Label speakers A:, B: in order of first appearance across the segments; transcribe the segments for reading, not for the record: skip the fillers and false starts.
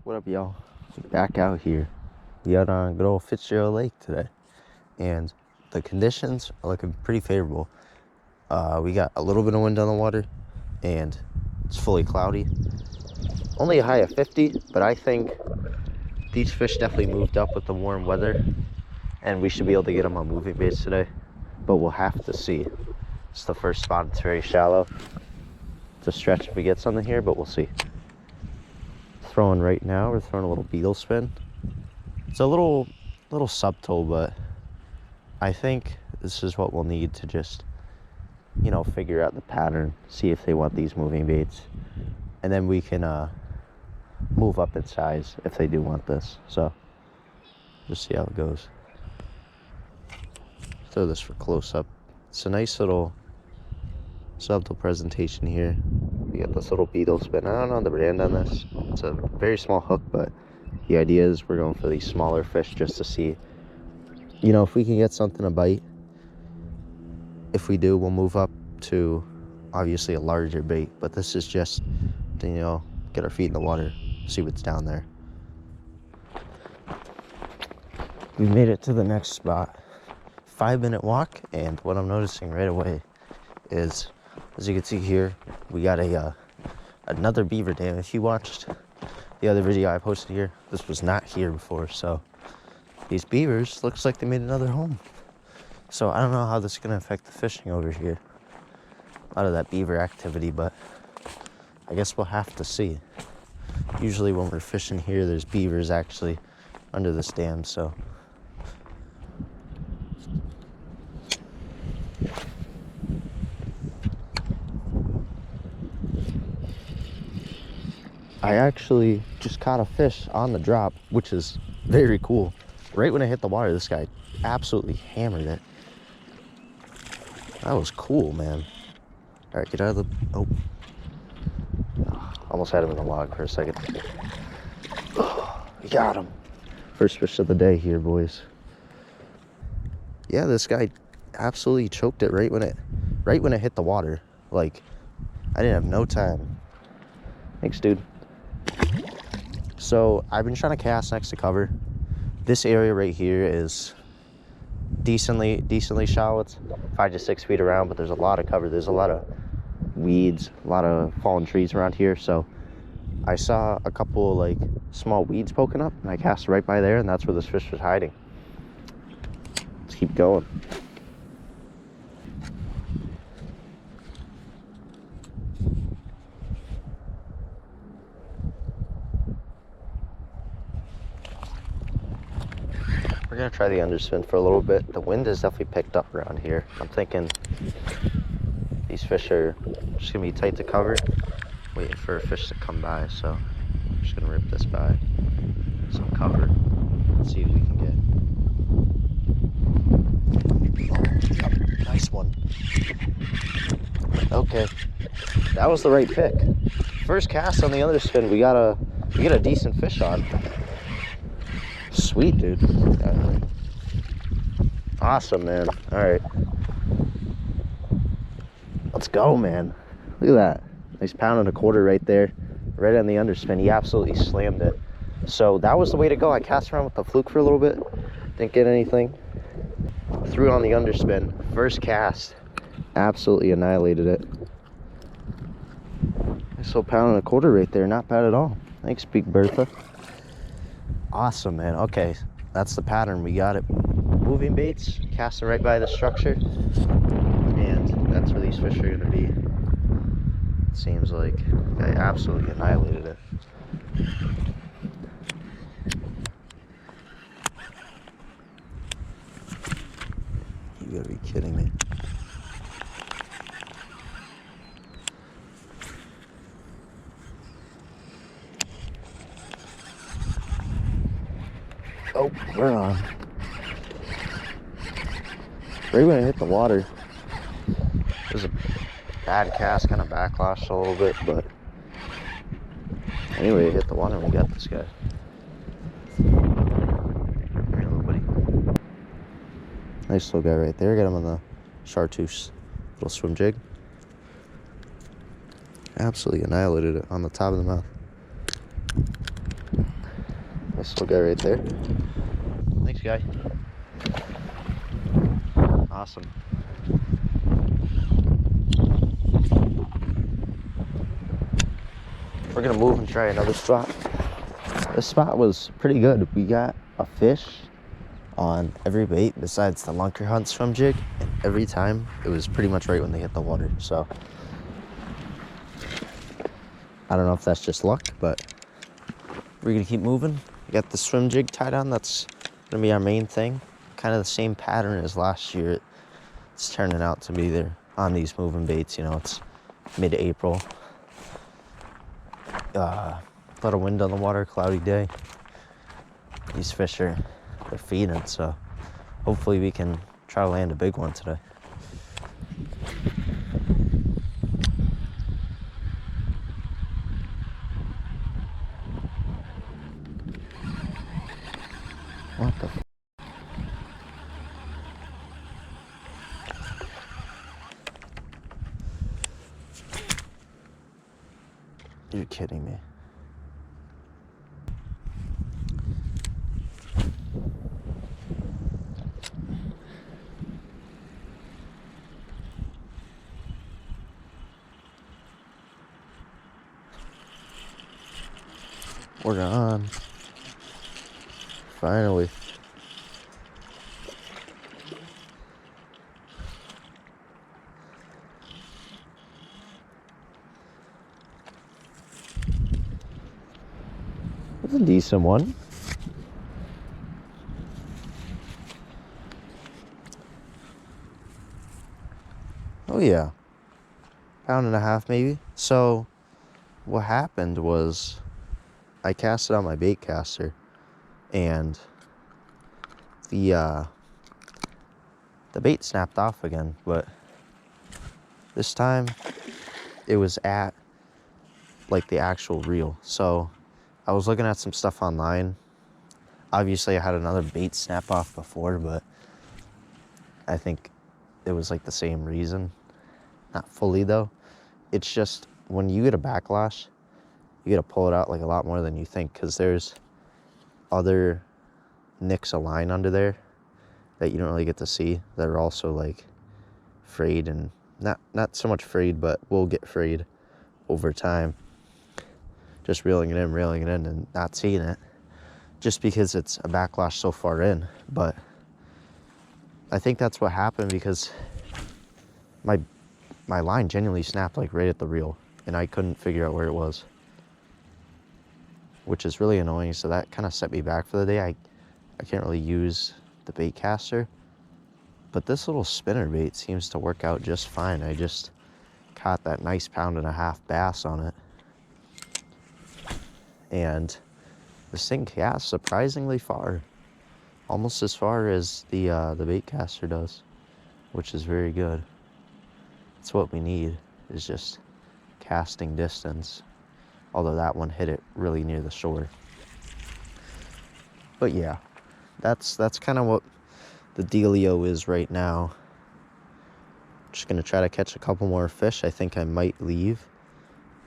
A: What up, y'all? Back out here. We out on good old Fitzgerald Lake today, and the conditions are looking pretty favorable. We got a little bit of wind on the water, and it's fully cloudy. Only a high of 50, but I think these fish definitely moved up with the warm weather, and we should be able to get them on moving baits today, but we'll have to see. It's the first spot. It's very shallow. It's a stretch if we get something here, but we'll see. Throwing right now, we're throwing a little beetle spin. It's a little subtle, but I think this is what we'll need to just, you know, figure out the pattern, see if they want these moving baits, and then we can move up in size if they do want this. So just see how it goes. Throw this for close up. It's a nice little subtle presentation here. We got this little beetle spin. I don't know the brand on this. It's a very small hook, but the idea is we're going for these smaller fish just to see, you know, if we can get something to bite. If we do, we'll move up to obviously a larger bait, but this is just to, you know, get our feet in the water, see what's down there. We made it to the next spot. 5-minute walk, and what I'm noticing right away is, as you can see here, we got another beaver dam. If you watched the other video I posted here, this was not here before, so these beavers looks like they made another home. So I don't know how this is going to affect the fishing over here. A lot of that beaver activity, but I guess we'll have to see. Usually when we're fishing here, there's beavers actually under this dam, so I actually just caught a fish on the drop, which is very cool. Right when I hit the water, this guy absolutely hammered it. That was cool, man. All right, get out of the... Oh. Almost had him in the log for a second. Oh, we got him. First fish of the day here, boys. Yeah, this guy absolutely choked it right when it hit the water. Like, I didn't have no time. Thanks, dude. So I've been trying to cast next to cover. This area right here is decently shallow. It's 5 to 6 feet around, but there's a lot of cover. There's a lot of weeds, a lot of fallen trees around here. So I saw a couple of like small weeds poking up, and I cast right by there, and that's where this fish was hiding. Let's keep going. We're gonna try the underspin for a little bit. The wind has definitely picked up around here. I'm thinking these fish are just gonna be tight to cover, waiting for a fish to come by. So I'm just gonna rip this by some cover. Let's see if we can get. Oh, nice one. Okay, that was the right pick. First cast on the underspin, we get a decent fish on. Sweet, dude. Awesome, man. All right, let's go, man. Look at that. Nice £1.25 right there, right on the underspin. He absolutely slammed it. So that was the way to go. I cast around with the fluke for a little bit, didn't get anything. Threw it on the underspin. First cast, absolutely annihilated it. Nice little £1.25 right there. Not bad at all. Thanks, Big Bertha. Awesome, man. Okay, that's the pattern. We got it. Moving baits, casting right by the structure, and that's where these fish are going to be. It seems like I absolutely annihilated it. You gotta be kidding me. Oh, we're on. Right when I hit the water, it was a bad cast, kind of backlashed a little bit, but anyway, it hit the water and we got this guy. Come here, little buddy. Nice little guy right there. Got him on the chartreuse little swim jig. Absolutely annihilated it on the top of the mouth. Nice little guy right there. Thanks, guy. Awesome. We're gonna move and try another spot. This spot was pretty good. We got a fish on every bait besides the lunker hunt swim jig, and every time it was pretty much right when they hit the water. So I don't know if that's just luck, but we're gonna keep moving. We got the swim jig tied on. That's gonna be our main thing. Kind of the same pattern as last year. It's turning out to be there on these moving baits. You know, it's mid-April. A lot of wind on the water, cloudy day. These fish they're feeding, so hopefully we can try to land a big one today. What the f? You're kidding me. We're on. Finally. That's a decent one. Oh yeah. 1.5 pounds maybe. So what happened was I cast it on my bait caster, and the bait snapped off again, but this time it was at like the actual reel. So I was looking at some stuff online. Obviously I had another bait snap off before, but I think it was like the same reason. Not fully though. It's just when you get a backlash, you gotta pull it out like a lot more than you think, because there's other nicks of line under there that you don't really get to see that are also like frayed, and not so much frayed, but will get frayed over time. Just reeling it in and not seeing it, just because it's a backlash so far in. But I think that's what happened, because my line genuinely snapped like right at the reel, and I couldn't figure out where it was, which is really annoying. So that kind of set me back for the day. I can't really use the bait caster, but this little spinner bait seems to work out just fine. I just caught that nice 1.5 pound bass on it, and this thing casts surprisingly far, almost as far as the bait caster does, which is very good. That's what we need, is just casting distance, although that one hit it really near the shore. But yeah, that's kind of what the dealio is right now. Just gonna try to catch a couple more fish. I think I might leave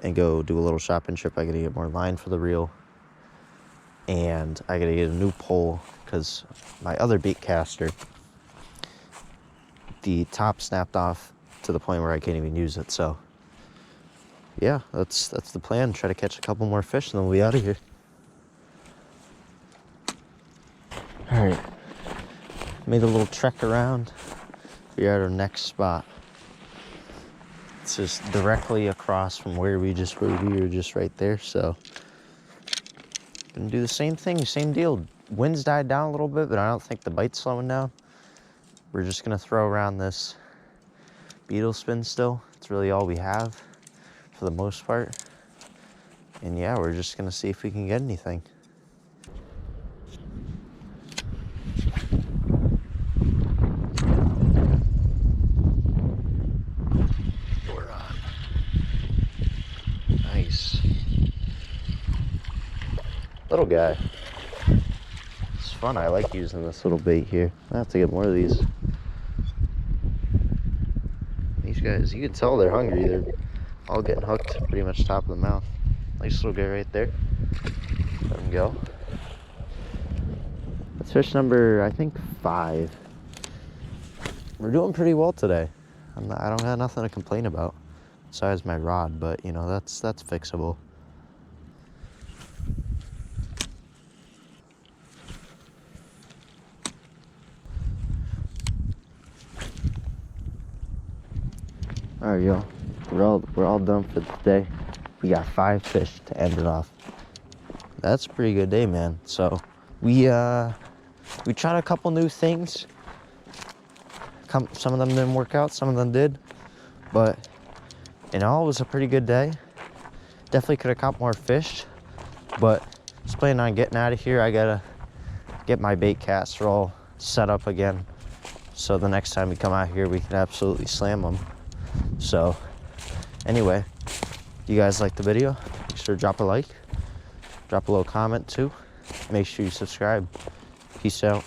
A: and go do a little shopping trip. I gotta get more line for the reel, and I gotta get a new pole, because my other bait caster, the top snapped off to the point where I can't even use it. So yeah, that's the plan. Try to catch a couple more fish and then we'll be out of here. All right, made a little trek around. We're at our next spot. It's just directly across from where we were just right there. So gonna do the same thing, same deal. Wind's died down a little bit, but I don't think the bite's slowing down. We're just gonna throw around this beetle spin still. It's really all we have for the most part. And yeah, we're just gonna see if we can get anything. We're on. Nice. Little guy. It's fun. I like using this little bait here. I have to get more of these. These guys, you can tell they're hungry. They're all getting hooked pretty much top of the mouth. Nice little guy right there. Let him go. That's fish number, I think, 5. We're doing pretty well today. I don't have nothing to complain about besides my rod, but you know, that's fixable. All right, y'all. We're all done for today. We got 5 fish to end it off. That's a pretty good day, man. So we tried a couple new things. Some of them didn't work out, some of them did, but in all, it was a pretty good day. Definitely could have caught more fish, but just planning on getting out of here. I gotta get my bait casserole set up again, so the next time we come out here, we can absolutely slam them. So anyway, you guys like the video? Make sure to drop a like, drop a little comment too. Make sure you subscribe. Peace out.